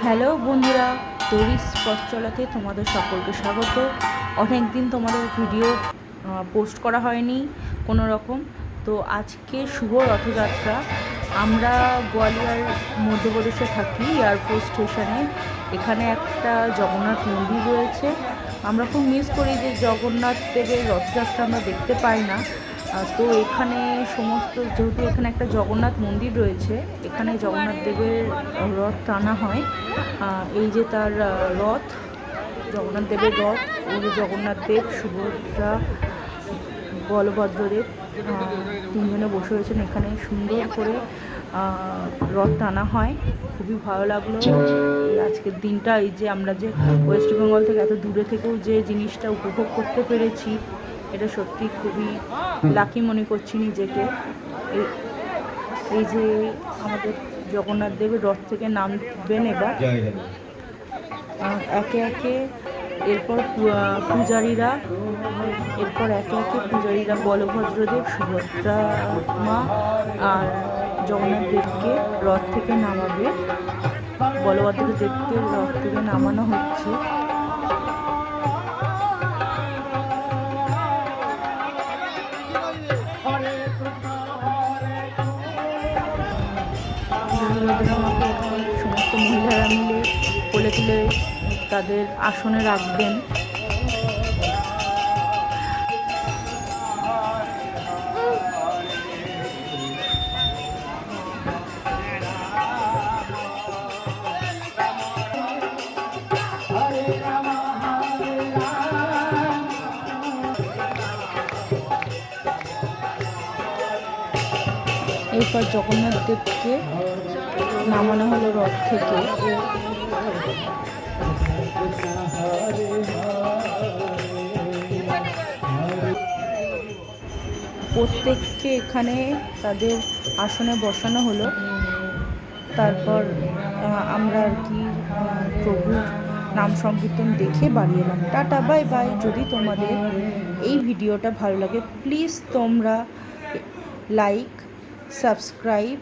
Hello বন্ধুরা, tourist পথ চলাতে তোমাদের সকলকে স্বাগত। অনেক দিন তোমাদের ভিডিও পোস্ট করা হয়নি কোনো রকম। তো আজকে শুভ রথযাত্রা। আমরা গোয়ালিয়র মধ্যপ্রদেশে থাকি, এয়ারপোর্ট স্টেশনে। এখানে একটা জগন্নাথ মন্দির রয়েছে। আমরা খুব মিস করি যে জগন্নাথ দেবের রথযাত্রা আমরা দেখতে পাই না। তো এখানে যেহেতু এখানে একটা জগন্নাথ মন্দির রয়েছে, এখানে জগন্নাথ দেবের রথ টানা হয়। এই যে তার রথ, জগন্নাথ দেবের রথ, এই যে জগন্নাথ দেব, সুভদ্রা, বলভদ্রদেব তিনজনে বসে রয়েছেন এখানে। সুন্দর করে রথ টানা হয়, খুবই ভালো লাগলো এই আজকের দিনটা। এই যে আমরা যে ওয়েস্ট বেঙ্গল থেকে এত দূরে থেকেও যে জিনিসটা উপভোগ করতে পেরেছি, এটা সত্যি খুবই লাকি মনে করছি নিজেকে। এই যে আমাদের জগন্নাথ দেবের রথ থেকে নামবেন এবার একে একে। এরপর পূজারীরা বলভদ্রদেব, সুভদ্রা মা আর জগন্নাথ দেবকে রথ থেকে নামাবে। বলভদ্রদেবকে রথ থেকে নামানো হচ্ছে। সমস্ত মহিলারা মিলে কোলে তুলে তাদের আসনে রাখবেন। এরপর জগন্নাথ দেবকে নামানো হলো রথ থেকে। প্রত্যেককে এখানে তাদের আসনে বসানো হলো। তারপর আমরা আর কি প্রভুর নাম সংকীর্তন দেখে বাড়ি এলাম। Tata, bye bye. যদি তোমাদের এই ভিডিওটা ভালো লাগে, প্লিজ তোমরা লাইক, সাবস্ক্রাইব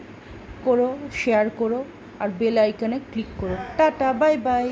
করো, শেয়ার করো আর বেল আইকনে ক্লিক করো। Tata, bye bye.